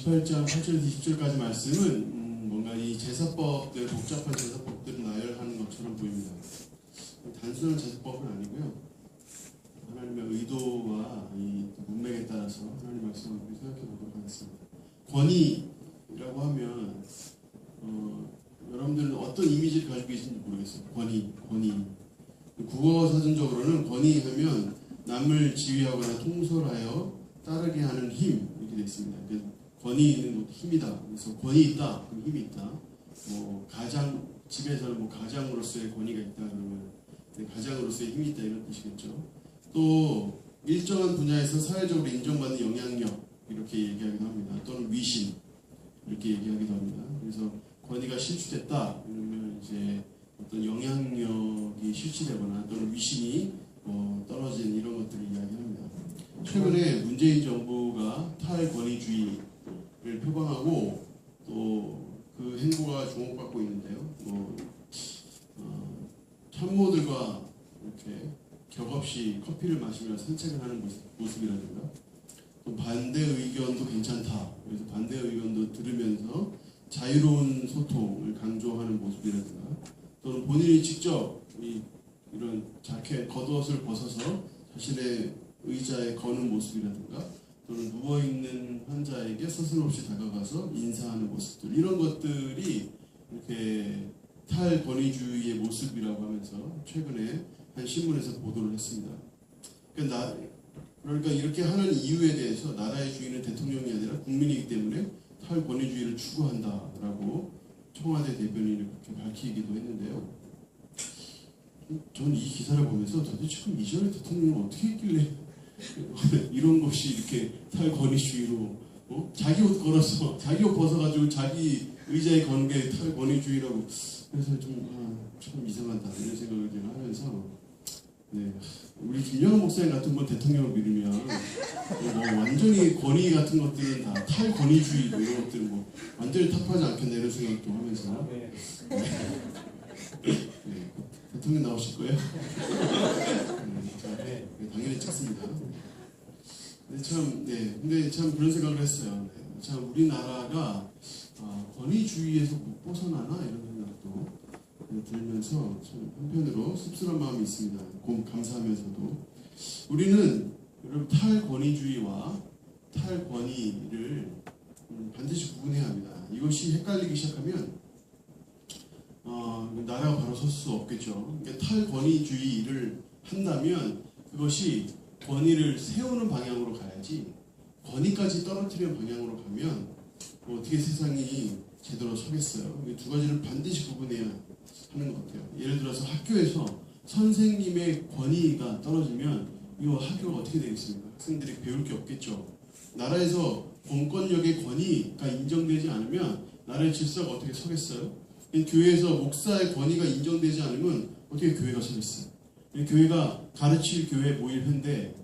18장 8절에서 20절까지 말씀은 뭔가 이 제사법들, 복잡한 제사법들을 나열하는 것처럼 보입니다. 단순한 제사법은 아니고요. 하나님의 의도와 이 문맥에 따라서 하나님 말씀을 생각해 보도록 하겠습니다. 권위라고 하면 여러분들은 어떤 이미지를 가지고 계신지 모르겠어요. 권위. 국어 사전적으로는 권위하면 남을 지휘하거나 통솔하여 따르게 하는 힘 이렇게 되어 있습니다. 권위는 힘이다. 그래서 권위 있다. 그럼 힘이 있다. 집에서는 가장으로서의 권위가 있다. 그러면 가장으로서의 힘이 있다 이런 뜻이겠죠. 또 일정한 분야에서 사회적으로 인정받는 영향력 이렇게 얘기하기도 합니다. 또는 위신 이렇게 얘기하기도 합니다. 그래서 권위가 실추됐다 이러면 이제 어떤 영향력이 실추되거나 또는 위신이 떨어진 이런 것들을 이야기합니다. 최근에 문재인 정부가 탈권위주의를 표방하고 또 그 행보가 주목받고 있는데요. 참모들과 이렇게 격없이 커피를 마시며 산책을 하는 모습이라든가 또 반대 의견도 괜찮다. 그래서 반대 의견도 들으면서 자유로운 소통을 강조하는 모습이라든가 또는 본인이 직접 이런 자켓, 겉옷을 벗어서 자신의 의자에 거는 모습이라든가 또는 누워있는 환자에게 서슴없이 다가가서 인사하는 모습들 이런 것들이 이렇게 탈권위주의의 모습이라고 하면서 최근에 한 신문에서 보도를 했습니다. 그러니까 이렇게 하는 이유에 대해서 나라의 주인은 대통령이 아니라 국민이기 때문에 탈권위주의를 추구한다라고 청와대 대변인이 그렇게 밝히기도 했는데요. 저는 이 기사를 보면서 도대체 이전에 대통령은 어떻게 했길래 이런 것이 이렇게 탈권위주의로 자기 옷 걸어서 자기 옷 벗어가지고 자기 의자에 거는 게 탈권위주의라고 그래서 참 이상하다 이런 생각을 하면서 우리 김영환 목사님 같은 분 대통령을 믿으면 완전히 권위 같은 것들은 다 탈권위주의 이런 것들은 완전히 탑하지 않겠나 이런 생각도 하면서 대통령 나오실 거예요? 당연히 찍습니다. 근데 참 그런 생각을 했어요. 참 우리나라가 권위주의에서 못 벗어나나 이런 생각도 들면서 참 한편으로 씁쓸한 마음이 있습니다. 감사하면서도 우리는 여러분 탈권위주의와 탈권위를 반드시 구분해야 합니다. 이것이 헷갈리기 시작하면 나라가 바로 설 수 없겠죠. 그러니까 탈권위주의를 한다면 그것이 권위를 세우는 방향으로 가야지 권위까지 떨어뜨리는 방향으로 가면 어떻게 세상이 제대로 서겠어요. 이 두 가지를 반드시 구분해야 하는 것 같아요. 예를 들어서 학교에서 선생님의 권위가 떨어지면 이 학교가 어떻게 되겠습니까? 학생들이 배울 게 없겠죠. 나라에서 공권력의 권위가 인정되지 않으면 나라의 질서가 어떻게 서겠어요? 교회에서 목사의 권위가 인정되지 않으면 어떻게 교회가 서겠어요? 교회가 가르칠 교회에 모일 텐데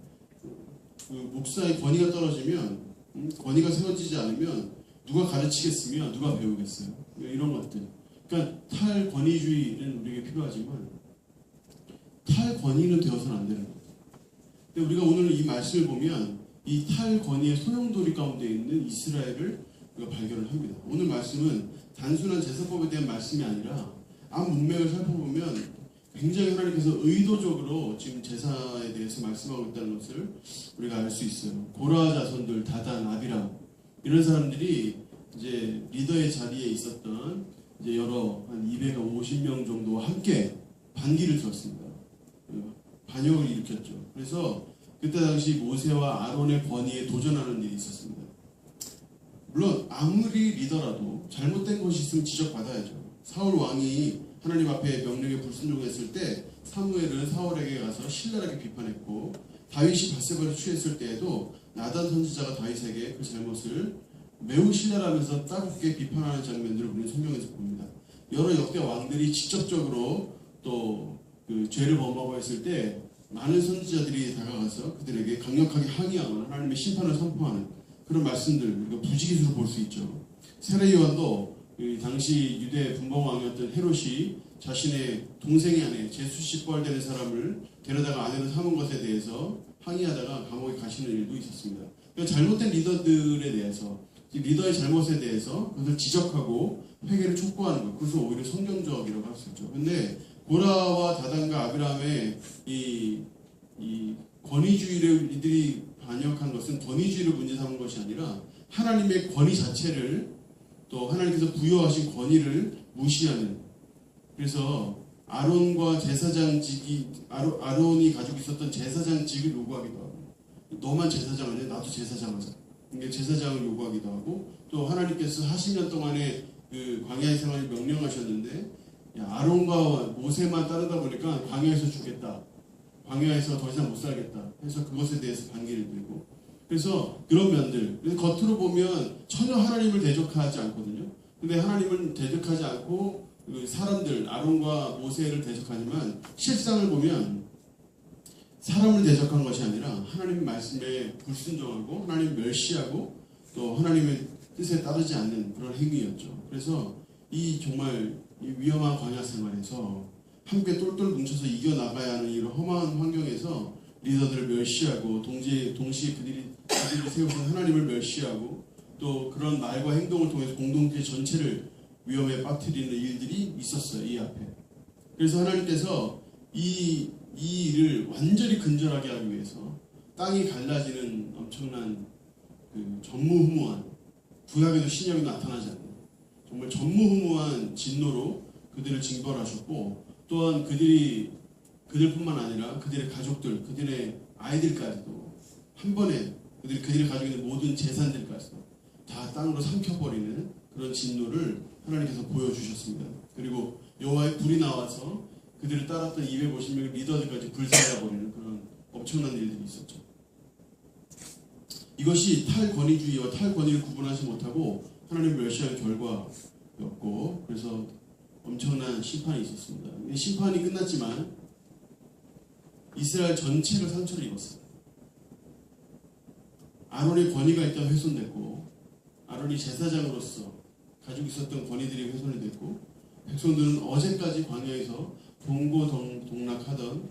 그 목사의 권위가 떨어지면 권위가 세워지지 않으면 누가 가르치겠으며 누가 배우겠어요? 이런 것들. 그러니까 탈권위주의는 우리에게 필요하지만 탈권위는 되어서는 안 되는 거예요. 근데 우리가 오늘 이 말씀을 보면 이 탈권위의 소용돌이 가운데 있는 이스라엘을 우리가 발견을 합니다. 오늘 말씀은 단순한 제사법에 대한 말씀이 아니라 앞 문맥을 살펴보면 굉장히 하나님께서 의도적으로 지금 제사에 대해서 말씀하고 있다는 것을 우리가 알 수 있어요. 고라 자손들, 다단, 아비람 이런 사람들이 이제 리더의 자리에 있었던 이제 여러 한 250명 정도와 함께 반기를 들었습니다. 반역을 일으켰죠. 그래서 그때 당시 모세와 아론의 권위에 도전하는 일이 있었습니다. 물론 아무리 리더라도 잘못된 것이 있으면 지적받아야죠. 사울 왕이 하나님 앞에 명령에 불순종했을 때 사무엘은 사울에게 가서 신랄하게 비판했고 다윗이 밧세바를 취했을 때에도 나단 선지자가 다윗에게 그 잘못을 매우 신랄하면서 따갑게 비판하는 장면들을 우리는 성경에서 봅니다. 여러 역대 왕들이 직접적으로 또 그 죄를 범하고 했을 때 많은 선지자들이 다가가서 그들에게 강력하게 항의하거나 하나님의 심판을 선포하는 그런 말씀들 우리가 부지기수로 볼 수 있죠. 세례 요한도 당시 유대 분봉왕이었던 헤롯이 자신의 동생의 아내 제수시뻘 되는 사람을 데려다가 아내로 삼은 것에 대해서 항의하다가 감옥에 가시는 일도 있었습니다. 그러니까 잘못된 리더들에 대해서 리더의 잘못에 대해서 그것을 지적하고 회개를 촉구하는 것, 그것은 오히려 성경적이라고 할 수 있죠. 근데 고라와 다단과 아비람의 이 권위주의를 이들이 반역한 것은 권위주의를 문제 삼은 것이 아니라 하나님의 권위 자체를, 또 하나님께서 부여하신 권위를 무시하는, 그래서 아론과 제사장직이 아론이 가지고 있었던 제사장직을 요구하기도 하고, 너만 제사장 아니야? 나도 제사장 하자. 이게 제사장을 요구하기도 하고, 또 하나님께서 40년 동안의 그 광야의 생활을 명령하셨는데, 아론과 모세만 따르다 보니까 광야에서 죽겠다, 광야에서 더 이상 못 살겠다 해서 그것에 대해서 반기를 들고, 그래서 그런 면들, 겉으로 보면 전혀 하나님을 대적하지 않거든요. 근데 하나님을 대적하지 않고 그 사람들, 아론과 모세를 대적하지만 실상을 보면 사람을 대적한 것이 아니라 하나님의 말씀에 불순종하고 하나님을 멸시하고 또 하나님의 뜻에 따르지 않는 그런 행위였죠. 그래서 이 정말 이 위험한 광야 생활에서 함께 똘똘 뭉쳐서 이겨나가야 하는 이런 험한 환경에서 리더들을 멸시하고 동시에 그들이 세우신 하나님을 멸시하고 또 그런 말과 행동을 통해서 공동체 전체를 위험에 빠뜨리는 일들이 있었어요. 이 앞에. 그래서 하나님께서 이 일을 완전히 근절하게 하기 위해서 땅이 갈라지는 엄청난 그 전무후무한, 구약에도 신약에 나타나지 않는 정말 전무후무한 진노로 그들을 징벌하셨고, 또한 그들뿐만 아니라 그들의 가족들, 그들의 아이들까지도 한 번에 그들이 가지고 있는 모든 재산들까지도 다 땅으로 삼켜버리는 그런 진노를 하나님께서 보여주셨습니다. 그리고 여호와의 불이 나와서 그들을 따랐던 250명의 리더들까지 불살라버리는 그런 엄청난 일들이 있었죠. 이것이 탈권위주의와 탈권위를 구분하지 못하고 하나님을 멸시한 결과였고, 그래서 엄청난 심판이 있었습니다. 심판이 끝났지만 이스라엘 전체가 상처를 입었어요. 아론의 권위가 일단 훼손됐고, 아론이 제사장으로서 가지고 있었던 권위들이 훼손이 됐고, 백성들은 어제까지 광야에서 동고동락하던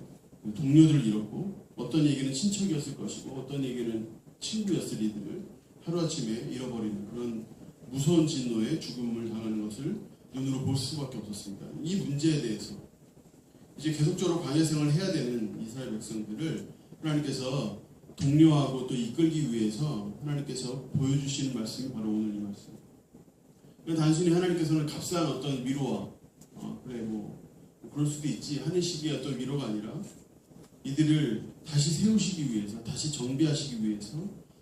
동료들을 잃었고, 어떤 얘기는 친척이었을 것이고 어떤 얘기는 친구였을 이들을 하루아침에 잃어버리는 그런 무서운 진노에 죽음을 당하는 것을 눈으로 볼 수밖에 없었습니다. 이 문제에 대해서 이제 계속적으로 광야 생활을 해야 되는 이스라엘 백성들을 하나님께서 독려하고 또 이끌기 위해서 하나님께서 보여주시는 말씀이 바로 오늘 이 말씀. 단순히 하나님께서는 값싼 어떤 위로와 그래 뭐 그럴 수도 있지 하는 식의 어떤 위로가 아니라 이들을 다시 세우시기 위해서, 다시 정비하시기 위해서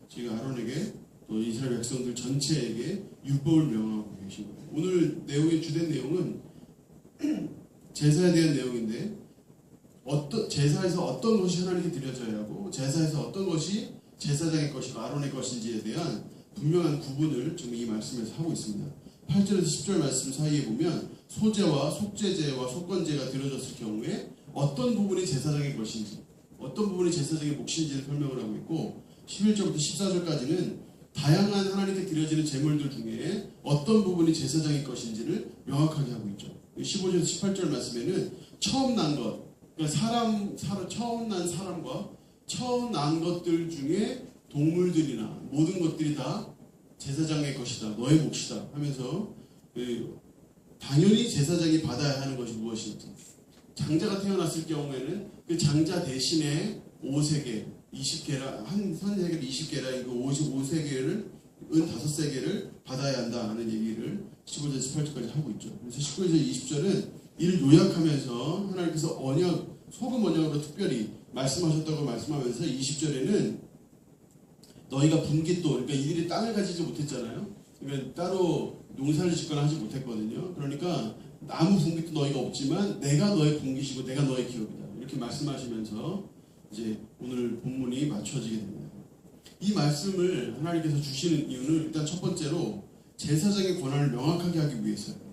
제가 아론에게 또 이스라엘 백성들 전체에게 율법을 명하고 계신 거예요. 오늘 내용의 주된 내용은 제사에 대한 내용인데, 제사에서 어떤 것이 하나님께 드려져야 하고 제사에서 어떤 것이 제사장의 것이고 아론의 것인지에 대한 분명한 구분을 지금 이 말씀에서 하고 있습니다. 8절에서 10절 말씀 사이에 보면 소제와 속죄제와 속건제가 드려졌을 경우에 어떤 부분이 제사장의 것인지, 어떤 부분이 제사장의 몫인지를 설명을 하고 있고, 11절부터 14절까지는 다양한 하나님께 드려지는 제물들 중에 어떤 부분이 제사장의 것인지를 명확하게 하고 있죠. 15절에서 18절 말씀에는 처음 난 것, 그러니까 처음 난 사람과 처음 난 것들 중에 동물들이나 모든 것들이 다 제사장의 것이다, 너의 몫이다 하면서 당연히 제사장이 받아야 하는 것이 무엇인지, 장자가 태어났을 경우에는 그 장자 대신에 5세계 20개라 한 세계를 20개라 그 55세계를 5세계를 받아야 한다 하는 얘기를 15절 18절까지 하고 있죠. 그래서 19절 20절은 이를 요약하면서 하나님께서 소금 언약으로 특별히 말씀하셨다고 말씀하면서 20절에는 너희가 분깃도, 그러니까 이들이 땅을 가지지 못했잖아요. 그러니까 따로 농사를 짓거나 하지 못했거든요. 그러니까 아무 분깃도 너희가 없지만 내가 너의 분깃이고 내가 너의 기업이다, 이렇게 말씀하시면서 이제 오늘 본문이 맞춰지게 됩니다. 이 말씀을 하나님께서 주시는 이유는 일단 첫 번째로 제사장의 권한을 명확하게 하기 위해서예요.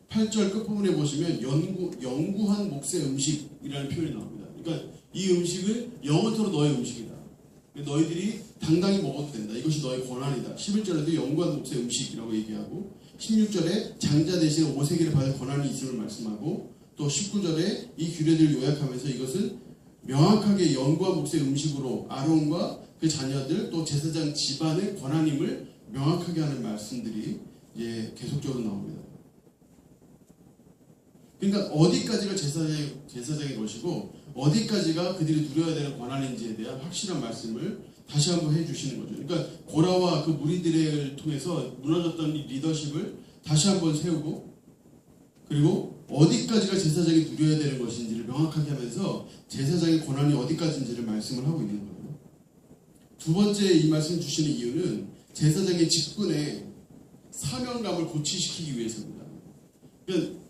8절 끝부분에 보시면 영구한 몫의 음식이라는 표현이 나옵니다. 그러니까 이 음식은 영원토록 너의 음식이다, 너희들이 당당히 먹어도 된다, 이것이 너의 권한이다. 11절에도 영구한 몫의 음식이라고 얘기하고, 16절에 장자 대신 5세계를 받을 권한이 있음을 말씀하고, 또 19절에 이 규례들을 요약하면서 이것은 명확하게 영구한 몫의 음식으로 아론과 그 자녀들 또 제사장 집안의 권한임을 명확하게 하는 말씀들이 이제 계속적으로 나옵니다. 그러니까 어디까지가 제사장의 것이고 어디까지가 그들이 누려야 되는 권한인지에 대한 확실한 말씀을 다시 한번 해주시는 거죠. 그러니까 고라와 그 무리들을 통해서 무너졌던 이 리더십을 다시 한번 세우고, 그리고 어디까지가 제사장이 누려야 되는 것인지를 명확하게 하면서 제사장의 권한이 어디까지인지를 말씀을 하고 있는 거예요. 두 번째 이 말씀 주시는 이유는 제사장의 직분의 사명감을 고취시키기 위해서입니다. 그러니까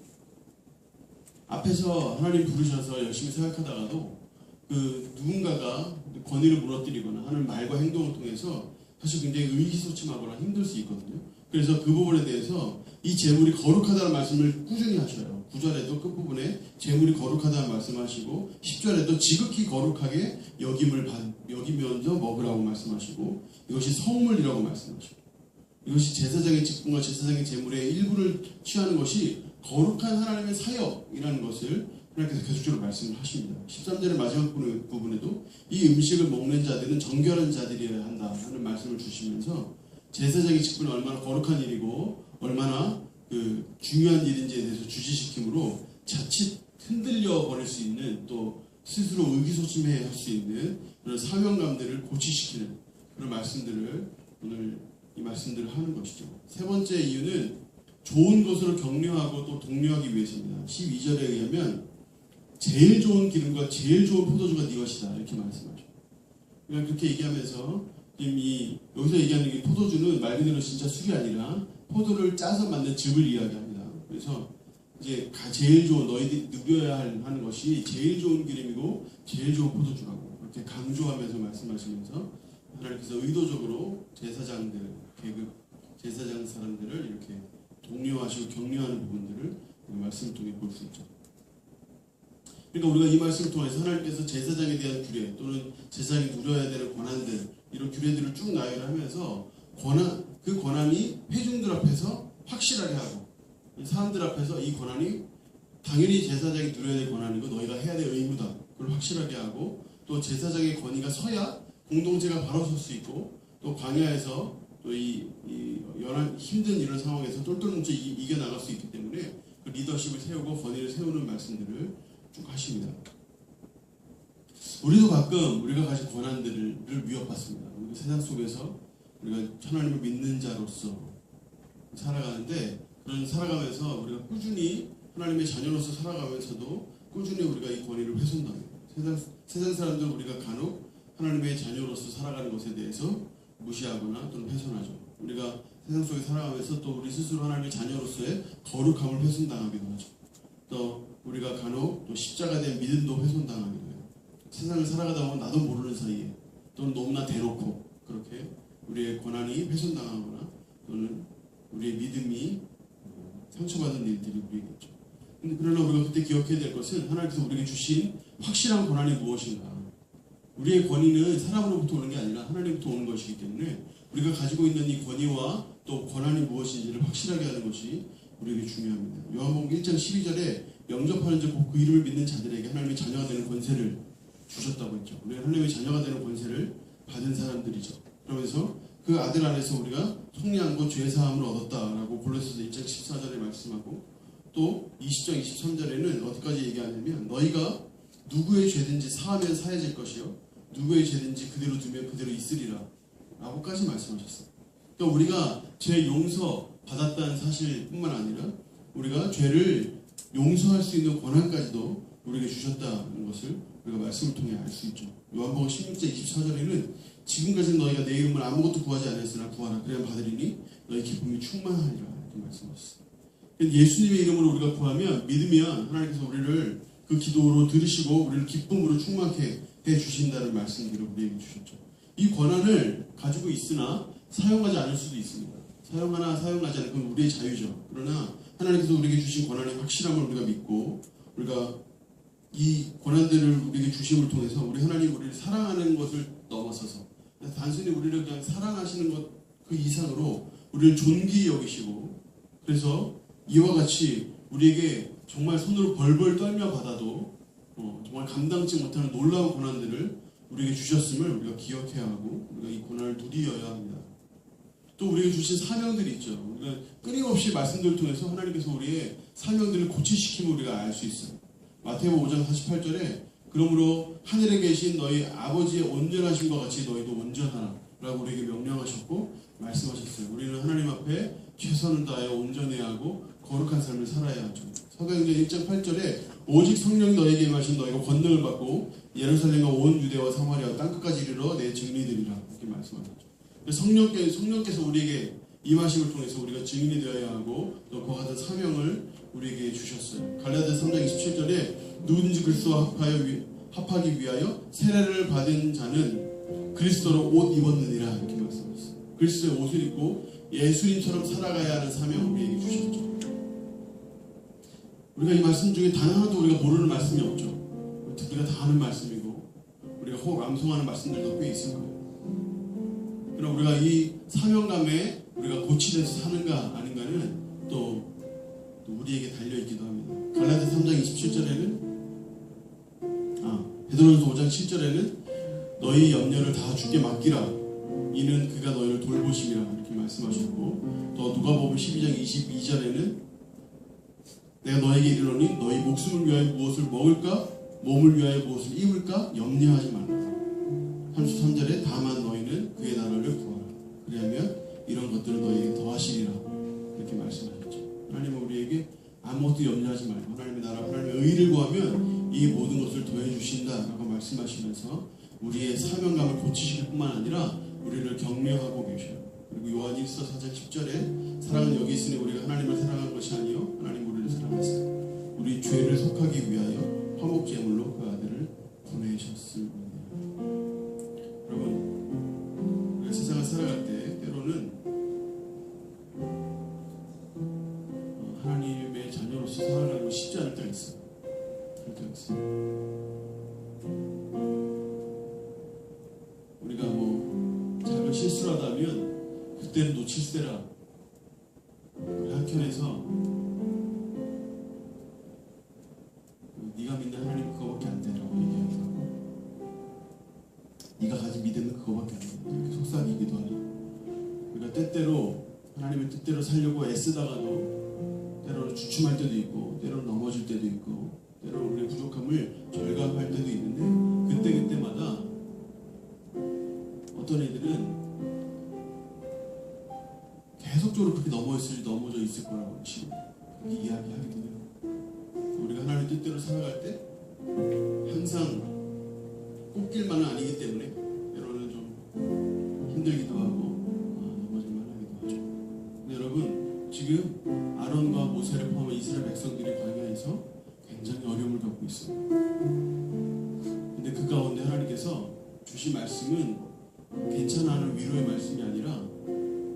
앞에서 하나님 부르셔서 열심히 생각하다가도 그 누군가가 권위를 무너뜨리거나 하는 말과 행동을 통해서 사실 굉장히 의기소침하거나 힘들 수 있거든요. 그래서 그 부분에 대해서 이 제물이 거룩하다는 말씀을 꾸준히 하셔요. 9절에도 끝부분에 제물이 거룩하다는 말씀하시고 10절에도 지극히 거룩하게 여기면서 먹으라고 말씀하시고 이것이 성물이라고 말씀하시고 이것이 제사장의 직분과 제사장의 제물의 일부를 취하는 것이 거룩한 하나님의 사역이라는 것을 하나님께서 계속적으로 말씀을 하십니다. 13절의 마지막 부분에도 이 음식을 먹는 자들은 정결한 자들이어야 한다 하는 말씀을 주시면서 제사장의 직분은 얼마나 거룩한 일이고 얼마나 그 중요한 일인지에 대해서 주지시킴으로 자칫 흔들려 버릴 수 있는 또 스스로 의기소침해 할 수 있는 그런 사명감들을 고취시키는 그런 말씀들을 오늘 이 말씀들을 하는 것이죠. 세 번째 이유는 좋은 것으로 격려하고 또 독려하기 위해서입니다. 12절에 의하면 제일 좋은 기름과 제일 좋은 포도주가 네 것이다 이렇게 말씀하죠. 그러니까 그렇게 얘기하면서 여기서 얘기하는 이 포도주는 말 그대로 진짜 술이 아니라 포도를 짜서 만든 즙을 이야기합니다. 그래서 이제 제일 좋은 너희들이 누려야 하는 것이 제일 좋은 기름이고 제일 좋은 포도주라고 그렇게 강조하면서 말씀하시면서 하나님께서 의도적으로 제사장들, 계급 제사장 사람들을 이렇게 독려하시고 격려하는 부분들을 말씀을 통해 볼 수 있죠. 그러니까 우리가 이 말씀을 통해서 하나님께서 제사장에 대한 규례 또는 제사장이 누려야 되는 권한들 이런 규례들을 쭉 나열하면서 그 권한이 회중들 앞에서 확실하게 하고 사람들 앞에서 이 권한이 당연히 제사장이 누려야 될 권한이고 너희가 해야 될 의무다 그걸 확실하게 하고 또 제사장의 권위가 서야 공동체가 바로 설 수 있고 또 광야에서 또 이 힘든 이런 상황에서 똘똘 뭉쳐 이겨나갈 수 있기 때문에 그 리더십을 세우고 권위를 세우는 말씀들을 쭉 하십니다. 우리도 가끔 우리가 가진 권한들을 위협받습니다. 우리 세상 속에서 우리가 하나님을 믿는 자로서 살아가는데 그런 살아가면서 우리가 꾸준히 하나님의 자녀로서 살아가면서도 꾸준히 우리가 이 권위를 훼손합니다. 세상 사람들 우리가 간혹 하나님의 자녀로서 살아가는 것에 대해서 무시하거나 또는 훼손하죠. 우리가 세상 속에 살아가면서 또 우리 스스로 하나님의 자녀로서의 거룩함을 훼손당하기도 하죠. 또 우리가 간혹 또 십자가에 대한 믿음도 훼손당하기도 해요. 세상을 살아가다 보면 나도 모르는 사이에 또는 너무나 대놓고 그렇게 우리의 권한이 훼손당하거나 또는 우리의 믿음이 상처받은 일들이 우리에게 있죠. 그러나 우리가 그때 기억해야 될 것은 하나님께서 우리에게 주신 확실한 권한이 무엇인가. 우리의 권위는 사람으로부터 오는 게 아니라 하나님부터 오는 것이기 때문에 우리가 가지고 있는 이 권위와 또 권한이 무엇인지를 확실하게 하는 것이 우리에게 중요합니다. 요한복음 1장 12절에 영접하는 자 곧 그 이름을 믿는 자들에게 하나님의 자녀가 되는 권세를 주셨다고 했죠. 우리가 하나님의 자녀가 되는 권세를 받은 사람들이죠. 그러면서 그 아들 안에서 우리가 속량과 죄사함을 얻었다라고 골로새서 1장 14절에 말씀하고 또 20장 23절에는 어디까지 얘기하냐면 너희가 누구의 죄든지 사하면 사해질 것이요 누구의 죄든지 그대로 두면 그대로 있으리라 라고까지 말씀하셨어요. 그러니까 우리가 죄 용서 받았다는 사실뿐만 아니라 우리가 죄를 용서할 수 있는 권한까지도 우리에게 주셨다는 것을 우리가 말씀을 통해 알 수 있죠. 요한복음 16장 24절에는 지금까지는 너희가 내 이름을 아무것도 구하지 않았으나 구하라 그래야 받으리니 너희 기쁨이 충만하리라 이렇게 말씀하셨어요. 예수님의 이름으로 우리가 구하면 믿으면 하나님께서 우리를 그 기도로 들으시고 우리를 기쁨으로 충만케 해주신다는 말씀들을 우리에게 주셨죠. 이 권한을 가지고 있으나 사용하지 않을 수도 있습니다. 사용하나 사용하지 않는 건 우리의 자유죠. 그러나 하나님께서 우리에게 주신 권한의 확실함을 우리가 믿고 우리가 이 권한들을 우리에게 주심을 통해서 우리 하나님 우리를 사랑하는 것을 넘어서서 단순히 우리를 그냥 사랑하시는 것 그 이상으로 우리를 존귀히 여기시고 그래서 이와 같이 우리에게 정말 손으로 벌벌 떨며 받아도 정말 감당치 못하는 놀라운 고난들을 우리에게 주셨음을 우리가 기억해야 하고 우리가 이 고난을 누리어야 합니다. 또 우리에게 주신 사명들이 있죠. 우리가 끊임없이 말씀들을 통해서 하나님께서 우리의 사명들을 고치시킴을 우리가 알 수 있어요. 마태복음 5장 48절에 그러므로 하늘에 계신 너희 아버지의 온전하심과 같이 너희도 온전하라 라고 우리에게 명령하셨고 말씀하셨어요. 우리는 하나님 앞에 최선을 다하여 온전해야 하고 거룩한 삶을 살아야 하죠. 사도행전 1장 8절에 오직 성령이 너희에게 임하신 너희가 권능을 받고 예루살렘과 온 유대와 사마리아 땅끝까지 이르러 내 증인이되리라 이렇게 말씀하셨죠. 성령께서 우리에게 임하심을 통해서 우리가 증인이 되어야 하고 또 그와 같은 사명을 우리에게 주셨어요. 갈라디아서 3장 27절에 누구든지 그리스도와 합하기 위하여 세례를 받은 자는 그리스도로 옷 입었느니라 이렇게 말씀하셨어요. 그리스도의 옷을 입고 예수님처럼 살아가야 하는 사명을 우리에게 주셨죠. 우리가 이 말씀 중에 단 하나도 우리가 모르는 말씀이 없죠. 우리가 다 아는 말씀이고 우리가 혹 암송하는 말씀들도 꽤 있을 거예요. 그럼 우리가 이 사명감에 우리가 고치돼서 사는가 아닌가는 또 우리에게 달려있기도 합니다. 갈라디아서 3장 27절에는 베드로전서 5장 7절에는 너희 염려를 다 주께 맡기라 이는 그가 너희를 돌보심이라 이렇게 말씀하셨고 또 누가복음 12장 22절에는 내가 너에게 이르노니 너희 목숨을 위하여 무엇을 먹을까 몸을 위하여 무엇을 입을까 염려하지 말라. 33절에 다만 너희는 그의 나라를 구하라. 그리하면 이런 것들을 너희에게 더하시리라 이렇게 말씀하셨죠. 하나님은 우리에게 아무것도 염려하지 말고 하나님의 나라 하나님의 의를 구하면 이 모든 것을 더해 주신다라고 말씀하시면서 우리의 사명감을 고치실 뿐만 아니라 우리를 격려하고 계셔요. 그리고 요한 1서 4장 10절에 사랑은 여기 있으니 우리가 하나님을 사랑한 것이 아니요 하나님 우리를 사랑하사 우리 죄를 속하기 위하여 화목제물로 그 아들을 보내셨습니다. 여러분 우리가 세상을 살아갈 때 때로는 하나님의 자녀로서 살아가는 건 쉽지 않을 때가 있어요. 그럴 때가 있어요. 우리가 작은 실수를 하다면 그때는 놓칠세라. 한켠에서 네가 믿는 하나님은 그거밖에 안 되라고 얘기하기도 하고 네가 가진 믿음은 그거밖에 안 돼. 이렇게 속삭이기도 하죠. 우리가 때때로 하나님의 뜻대로 살려고 애쓰다가도 때로는 주춤할 때도 있고 때로는 넘어질 때도 있고 때로는 우리의 부족함을 절감할 때도 있는데 그때마다 어떤 애들은 계속적으로 그렇게 넘어져 있을 거라고 지금 그렇게 이야기하기도 해요. 우리가 하나님의 뜻대로 살아갈 때 항상 꽃길만은 아니기 때문에 때로는 좀 힘들기도 하고 넘어질만 하기도 하죠. 근데 여러분 지금 아론과 모세를 포함한 이스라엘 백성들이 광야에서 굉장히 어려움을 겪고 있어요. 근데 그 가운데 하나님께서 주신 말씀은 괜찮아 하는 위로의 말씀이 아니라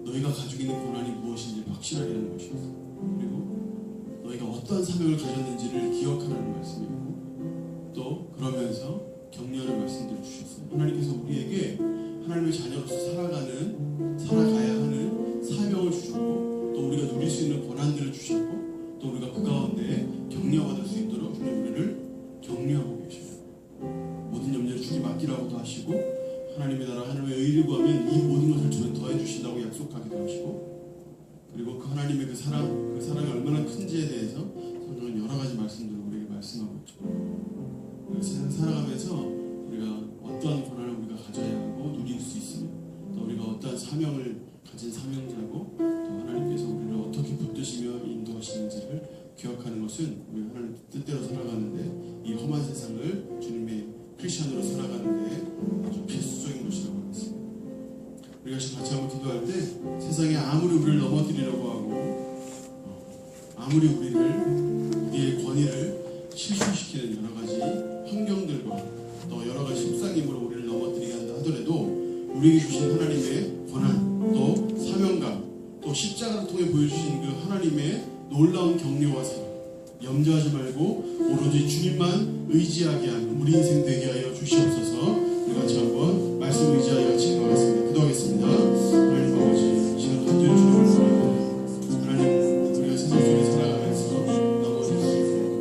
너희가 가지고 있는 고난이 무엇인지 확실하게 하는 것이었어요. 그리고 너희가 어떤 사명을 가졌는지를 기억하라는 말씀이고 또 그러면서 격려하는 말씀들을 주셨어요. 하나님께서 우리에게 하나님의 자녀로서 살아가야 하는 사명을 주셨고 또 우리가 누릴 수 있는 권한들을 주셨고 또 우리가 그 가운데 격려받을 수 있도록 주님 우리를 격려하고 계셔요. 모든 염려를 주님 맡기라고도 하시고 하나님의 나라 하나님의 의를 구하면 이 모든 것을 주는 더해 주신다고 약속하기도 하시고 그리고 그 하나님의 그 사랑이 얼마나 큰지에 대해서 성경은 여러 가지 말씀들을 우리에게 말씀하고 있죠. 우리가 세상 살아가면서 우리가 어떠한 권한을 우리가 가져야 하고 누릴 수 있으며 또 우리가 어떠한 사명을 가진 사명자고 또 하나님께서 우리를 어떻게 붙드시며 인도하시는지를 기억하는 것은 우리 하나님 뜻대로 살아가는데 이 험한 세상을 주님의 크리스천으로 살아가는데 아주 필수적인 것이라고 하겠습니다. 우리가 지금 같이 한번 기도할 때 세상에 아무리 우리를 넘어뜨리려고 하고 아무리 우리의 권위를 실추시키는 여러 가지 환경들과 또 여러 가지 속삭임으로 우리를 넘어뜨리게 한다 하더라도 우리에게 주신 하나님의 권한 또 사명감 또 십자가를 통해 보여주신 그 하나님의 놀라운 격려와 사랑 염려하지 말고 오로지 주님만 의지하게 하는 우리 인생 되게 하여 주시옵소서. 우리 같이 한번 말씀 의지하여 같이 기도하겠습니다. 기도하겠습니다. 하나님 아버지 시간 간절히 주님을 바라고 하나님 우리가 세상 속에 살아가면서 넘어질 수 있고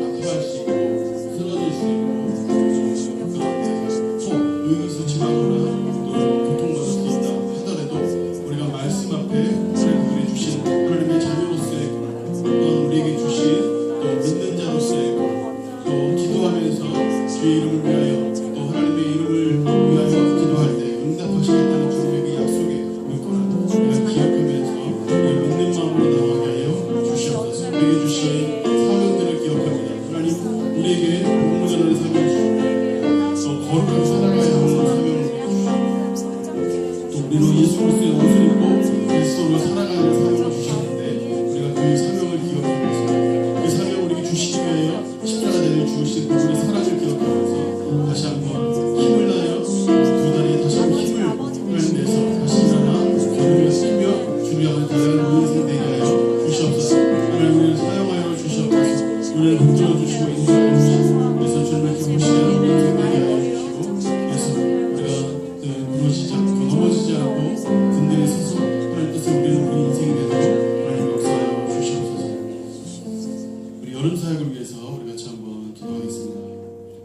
아파할 수 있고 쓰러질 수 있고 그 가운데 혹 의기소침하거나 또 고통받을 수 있다 하더라도 우리가 말씀 위해서 우리 같이 한번 기도하겠습니다.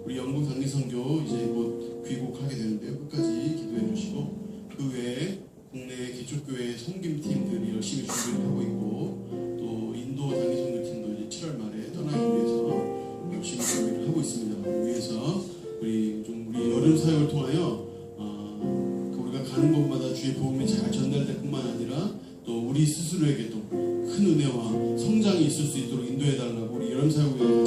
우리 영국 단기선교 이제 곧 귀국하게 되는데요. 끝까지 기도해 주시고 그 외에 국내 기초교회 섬김팀들이 열심히 준비를 하고 있고 또 인도 단기선교팀도 이제 7월 말에 떠나기 위해서 열심히 준비를 하고 있습니다. 위해서 우리 여름 사역을 통하여 우리가 가는 곳마다 주의 복음이 잘 전달될 뿐만 아니라 또 우리 스스로에게도 큰 은혜와 성장이 있을 수 있도록 인도해 달라고 우리 여름 사역을